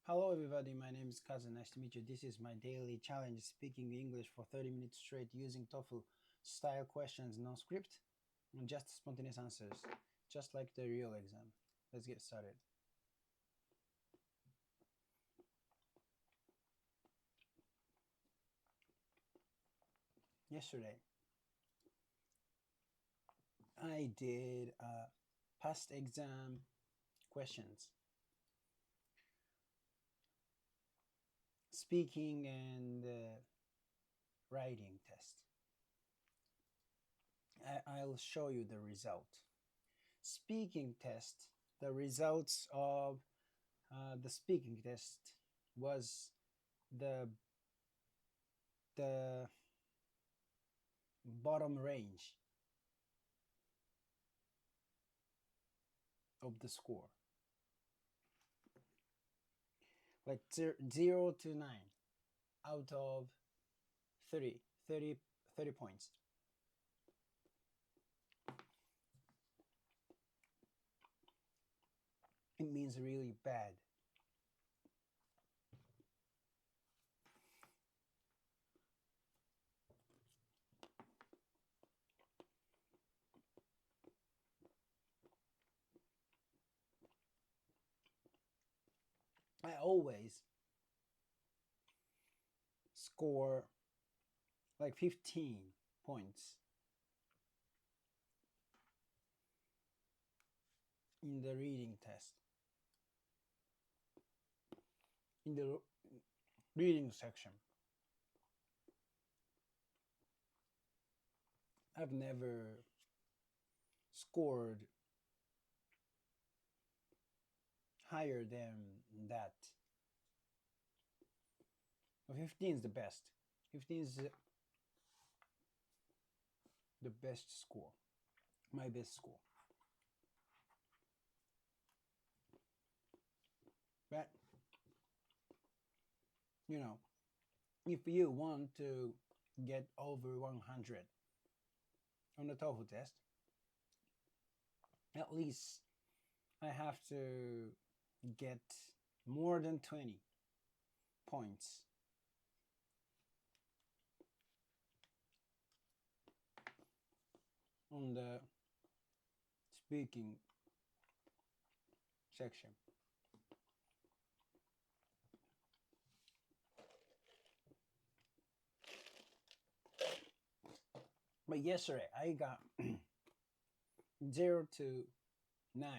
Hello everybody, my name is Kaza. Nice to meet you. This is my daily challenge, speaking English for 30 minutes straight using TOEFL style questions, no script, and just spontaneous answers, just like the real exam. Let's get started. Yesterday, I did past exam questions, speaking and writing test. I'll show you the result. Speaking test, the results of the speaking test was the the bottom range of the score, like 0 to 9 out of 30 points. It means really bad. I always score like 15 points in the reading test, in the reading section. I've never scored higher than that. 15 is the best. 15 is the best score, my best score. But you know, if you want to get over 100 on the TOEFL test, at least I have to get more than 20 points on the speaking section. But yesterday I got 0 to 9.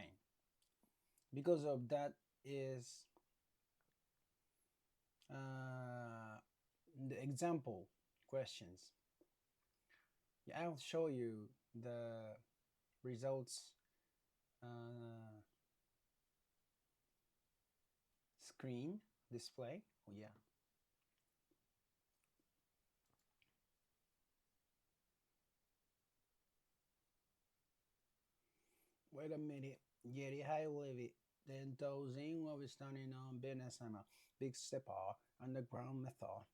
Because of that is the example questions. Yeah, I'll show you the results screen display. Oh yeah. Wait a minute. Yeti high levy. 10,000 what we're standing on business and a big stepper underground method.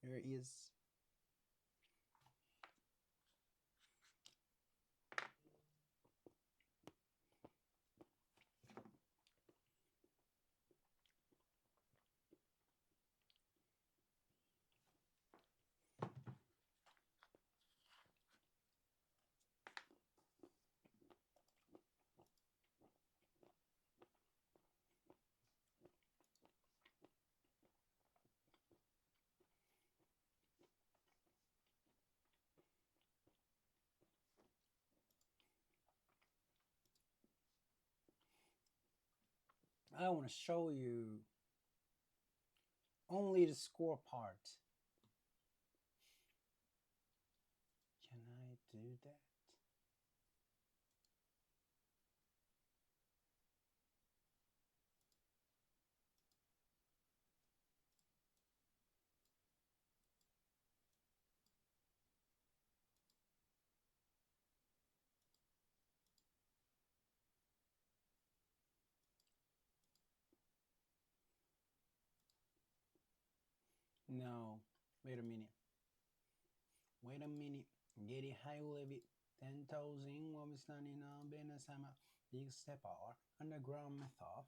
Here is I want to show you only the score part. Can I do that? No. Wait a minute. Wait a minute. Get it high levy. 10,000 what we standing on business. Big step are underground method.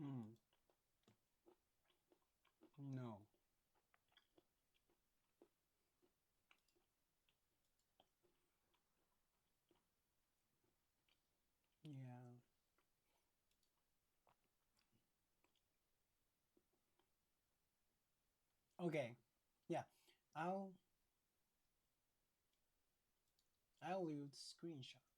Mm, no. Yeah. Okay. Yeah. I'll I'll use screenshot.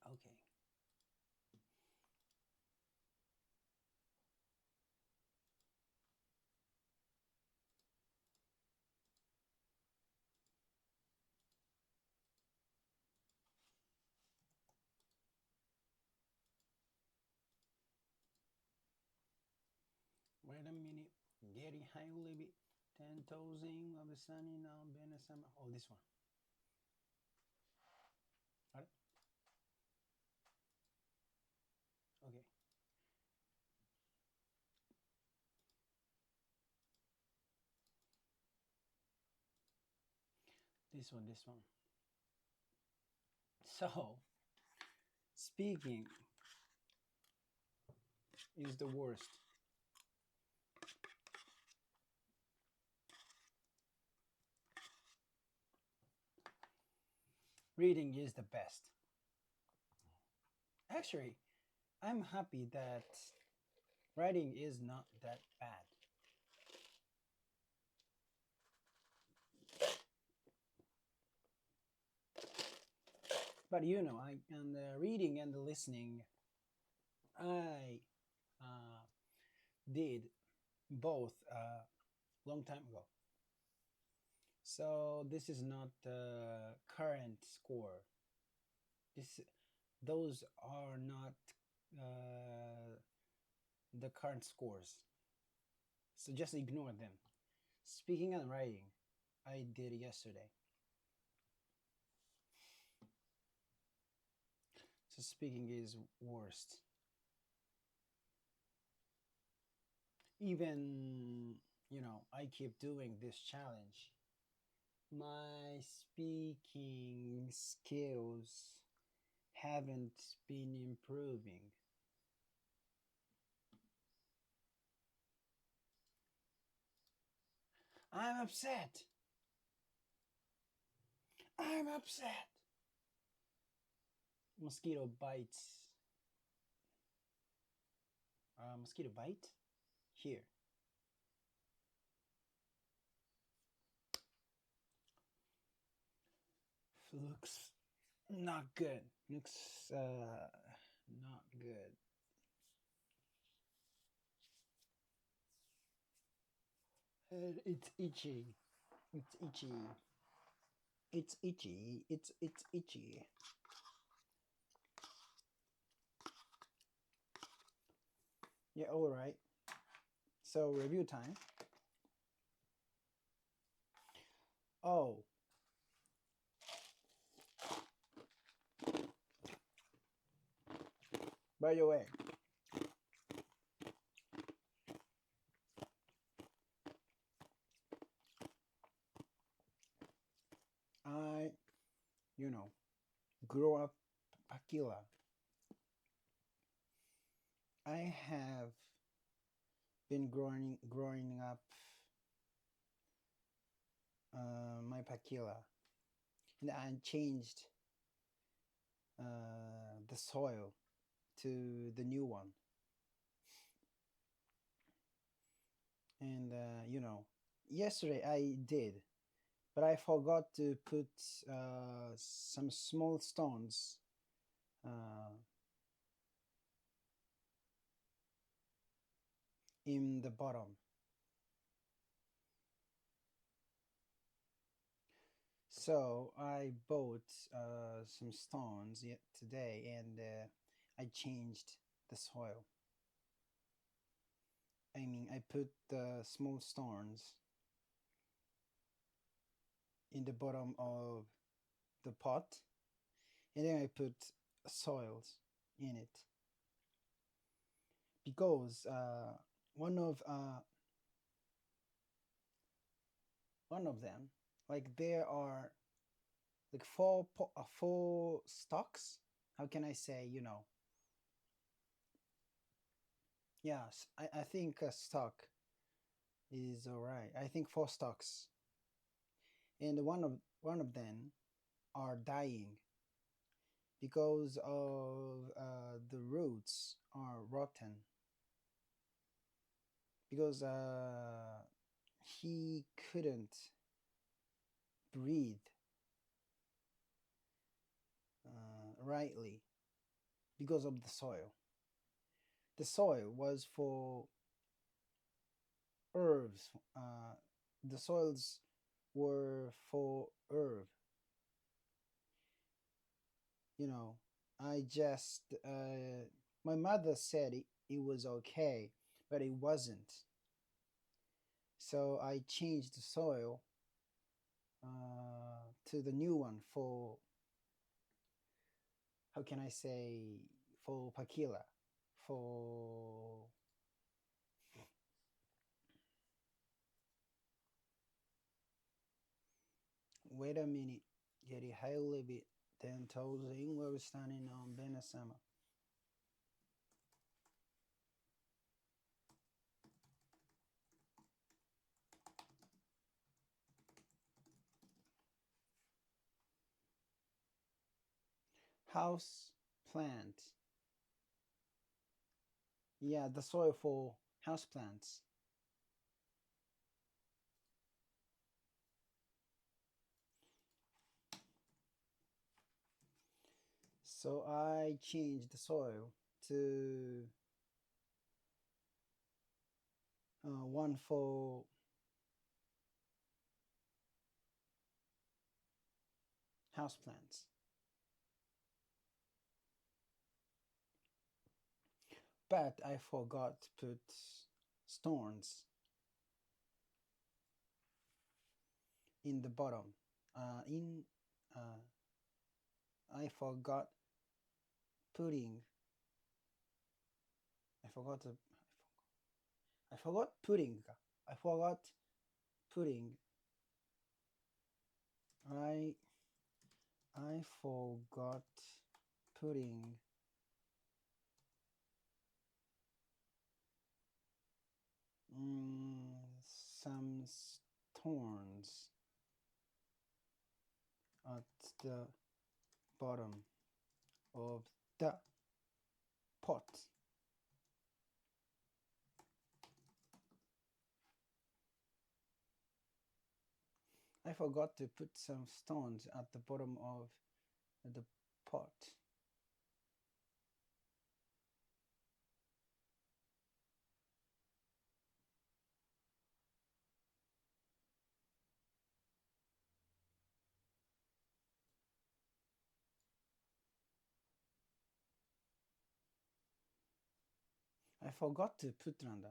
Okay. Wait a minute. Getting high will be 10,000 of the sunny now been a summer. Oh, this one. Got it? Okay. This one, this one. So, speaking is the worst. Reading is the best. Actually, I'm happy that writing is not that bad. But you know, I and the reading and the listening, I did both long time ago. So this is not the current score. This those are not uh, the current scores. So just ignore them. Speaking and writing, I did yesterday. So speaking is worst. Even I keep doing this challenge. My speaking skills haven't been improving. I'm upset. I'm upset. Mosquito bites. Mosquito bite? Here. Looks not good. Looks not good. And it's itchy. It's itchy. It's itchy. It's itchy. Yeah, all right. So review time. Oh, by the way, I, you know, grew up Aquila. I have been growing up my Paquila, and I changed the soil to the new one. And yesterday I did, but I forgot to put some small stones uh, in the bottom. So I bought some stones yet today, and I changed the soil. I mean, I put the small stones in the bottom of the pot, and then I put soils in it because one of uh, one of them, like there are like four stalks. How can I say? Yes, I think a stock is alright. I think four stalks, and one of them are dying because of the roots are rotten because he couldn't breathe rightly because of the soil. The soil was for herbs. The soils were for herb. You know, I just my mother said it was okay, but it wasn't. So I changed the soil to the new one for, how can I say, for Pakila, for wait a minute, Yeti highly bit 10,000 we're standing on Benasama. House plant. Yeah, the soil for house plants. So I changed the soil to one for house plants. But I forgot to put stones in the bottom. In I forgot putting. I forgot to. I forgot putting. I forgot putting. I I forgot putting some stones at the bottom of the pot. I forgot to put some stones at the bottom of the pot. I forgot to put Randa.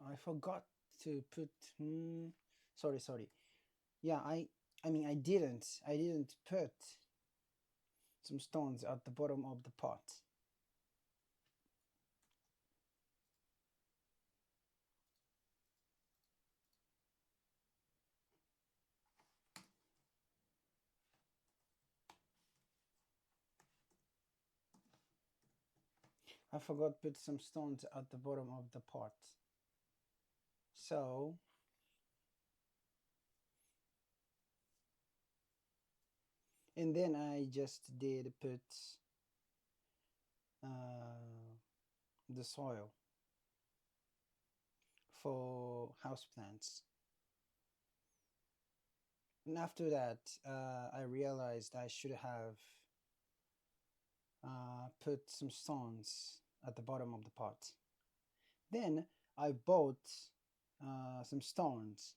I forgot to put. Sorry. Yeah, I mean I didn't put some stones at the bottom of the pot. I forgot to put some stones at the bottom of the pot. So and then I just did put the soil for houseplants. And after that, I realized I should have put some stones at the bottom of the pot. Then I bought some stones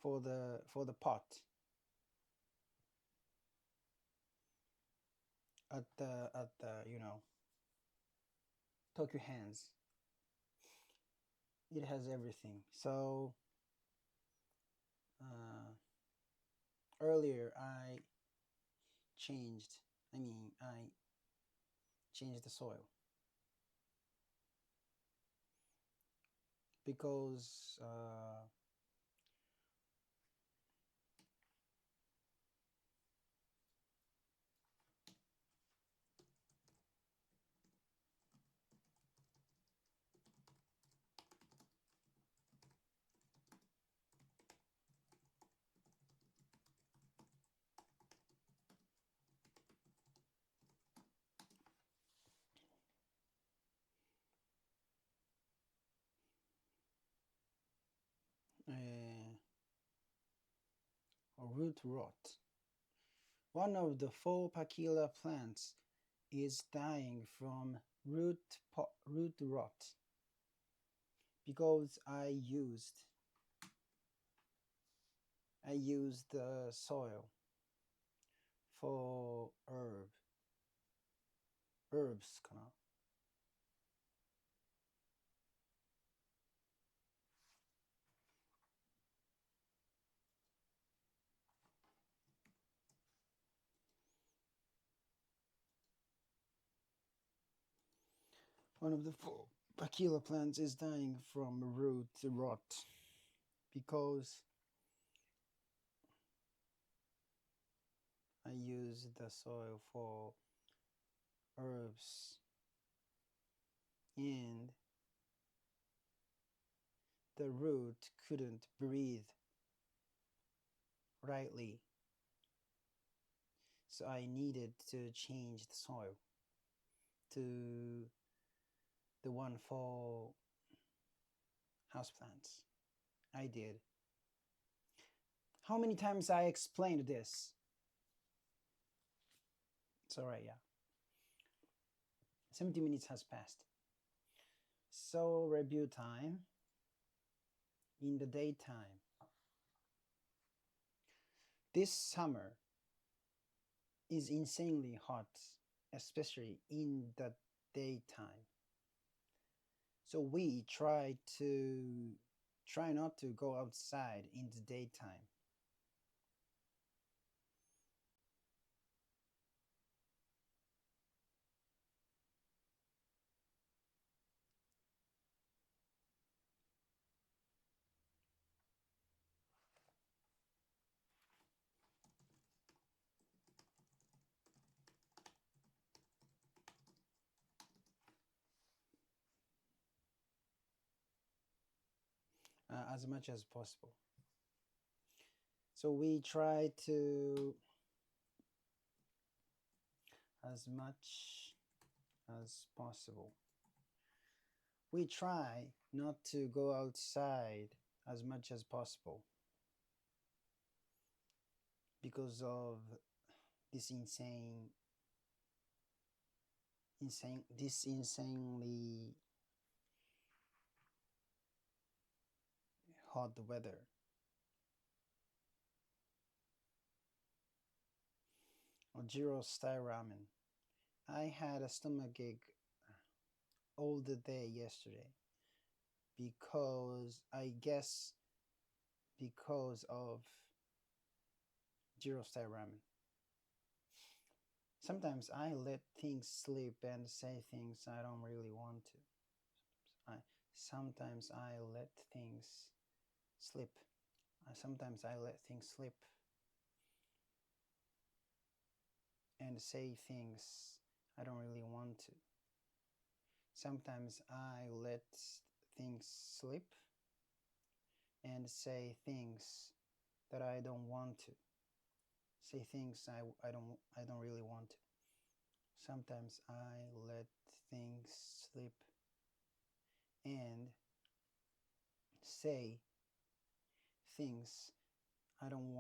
for the pot at the Tokyo Hands. It has everything. So uh, earlier changed. I changed the soil because uh, root rot. One of the four Pachila plants is dying from root rot because I used the soil for herbs かな。One of the four Pachila plants is dying from root rot because I use the soil for herbs and the root couldn't breathe rightly, so I needed to change the soil to the one for houseplants. I did. How many times I explained this? It's alright, yeah. 70 minutes has passed. So review time. In the daytime. This summer is insanely hot, especially in the daytime. So we try not to go outside in the daytime. As much as possible. So we try to, as much as possible. We try not to go outside as much as possible because of this insanely hot weather. Ojiro style ramen. I had a stomachache all the day yesterday because I guess because of Jiro style ramen. Sometimes I let things slip and say things I don't really want to. Sometimes I let things slip. Sometimes I let things slip and say things I don't really want to. Sometimes I let things slip and say things that I don't want to. Say things I don't really want to. Sometimes I let things slip and say things I don't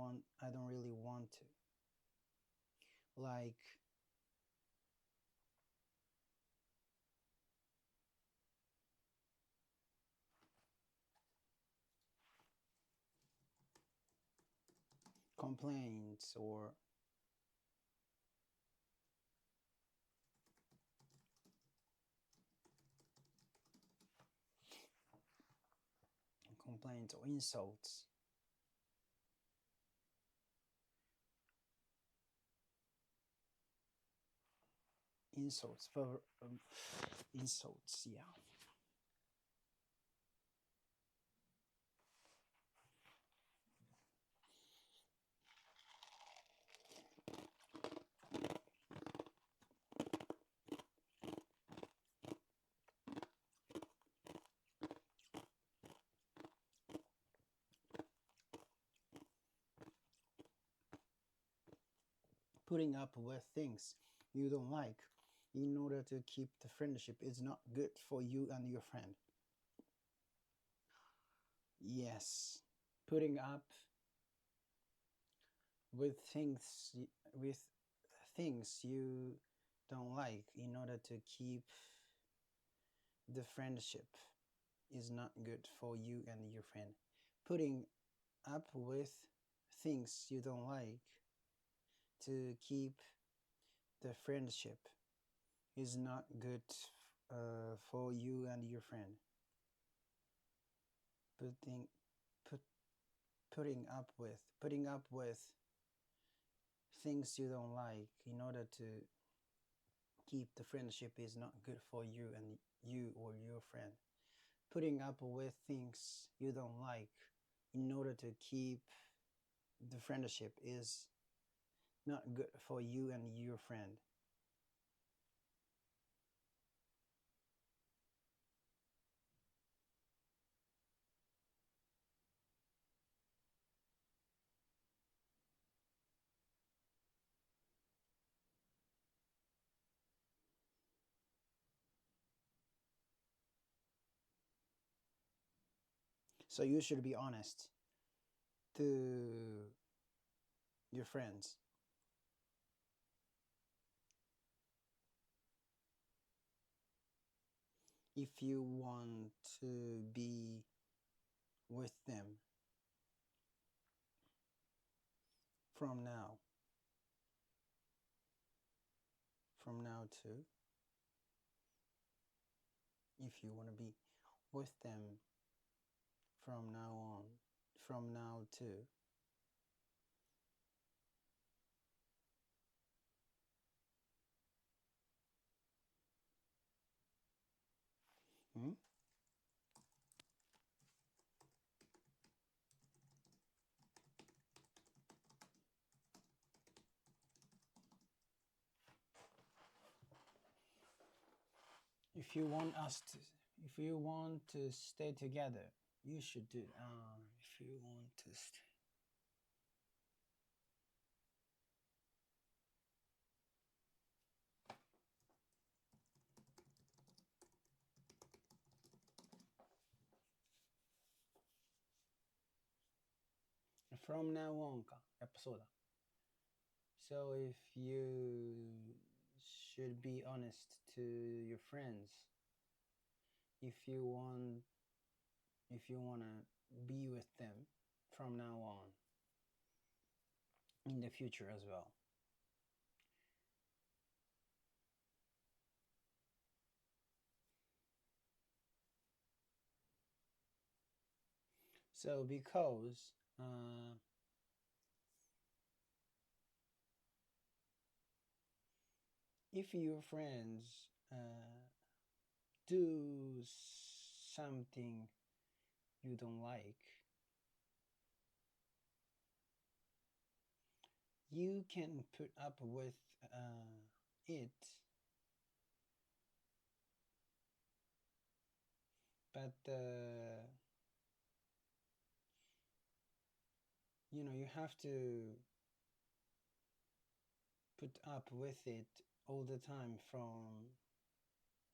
really want to. Like, complaints or complaints or insults. Insults for insults, yeah. Putting up with things you don't like in order to keep the friendship is not good for you and your friend. Yes, putting up with with things you don't like in order to keep the friendship is not good for you and your friend. Putting up with things you don't like to keep the friendship is not good for you and your friend. Putting put putting up with things you don't like in order to keep the friendship is not good for you and you or your friend. Putting up with things you don't like in order to keep the friendship is not good for you and your friend. So you should be honest to your friends. If you want to be with them from now, from now to, if you want to be with them from now on, from now to, hmm? If you want us to, if you want to stay together, you should do. If you want to stay. From now on か、やっぱそうだ。So if you should be honest to your friends, if you want, if you wanna be with them from now on, in the future as well. So because if your friends do something you don't like, you can put up with it, but you have to put up with it all the time from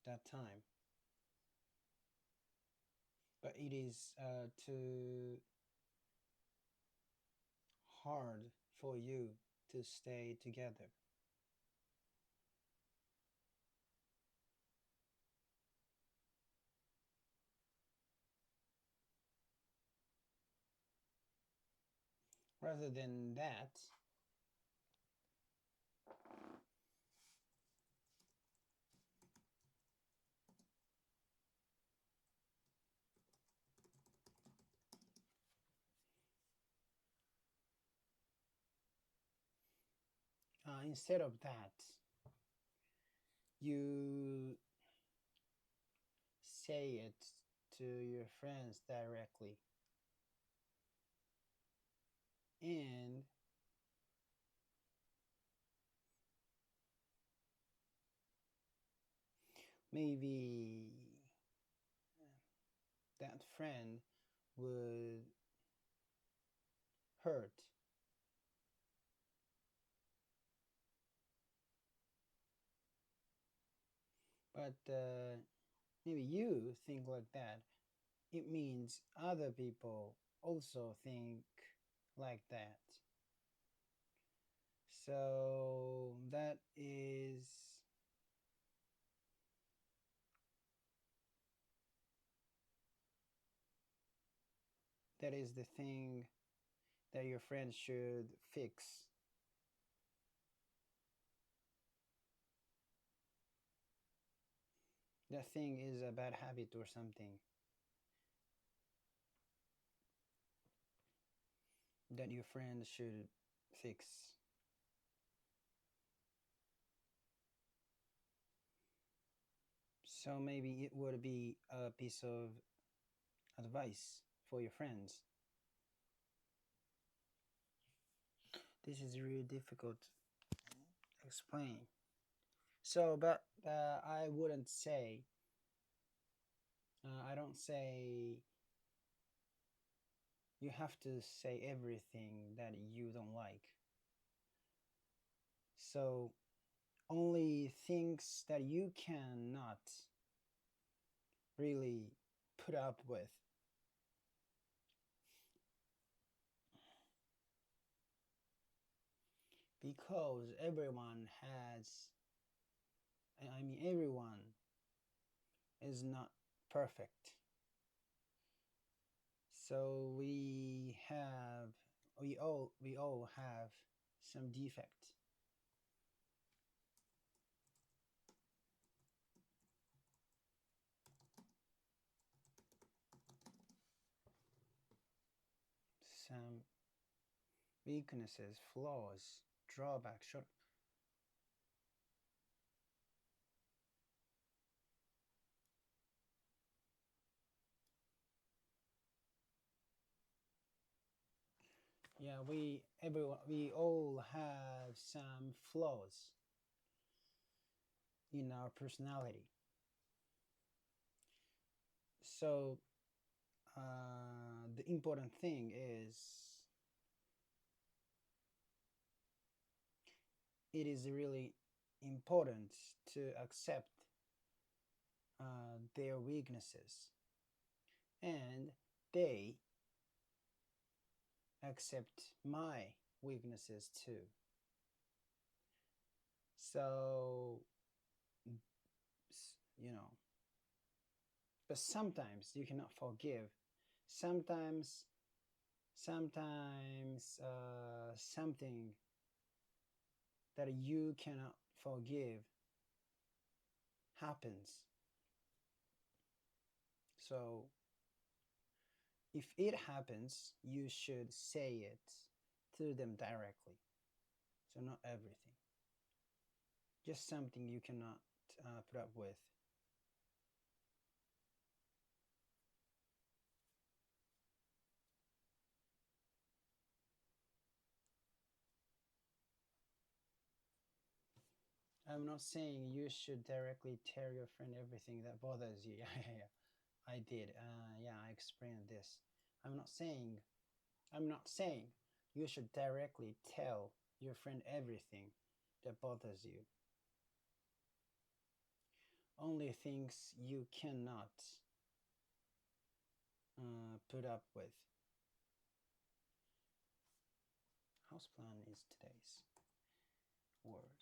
that time. But it is to hard for you to stay together. Rather than that, instead of that, you say it to your friends directly, and maybe that friend would hurt, but maybe you think like that. It means other people also think like that. So that is the thing that your friend should fix. That thing is a bad habit or something that your friend should fix. So maybe it would be a piece of advice for your friends. This is really difficult to explain. So, but I wouldn't say, I don't say you have to say everything that you don't like. So, only things that you cannot really put up with. Because everyone has, I mean, everyone is not perfect. So we all have some defect. Some weaknesses, flaws, drawbacks. Yeah, we all have some flaws in our personality. So the important thing is it is really important to accept their weaknesses, and they accept my weaknesses too. So, you know, but sometimes you cannot forgive. Sometimes, something that you cannot forgive happens. So, if it happens, you should say it to them directly. So, not everything, just something you cannot put up with. I'm not saying you should directly tell your friend everything that bothers you. Yeah, yeah, yeah. I did. Yeah, I explained this. I'm not saying, I'm not saying you should directly tell your friend everything that bothers you. Only things you cannot put up with. House plan is today's word.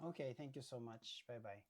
Okay, thank you so much. Bye bye.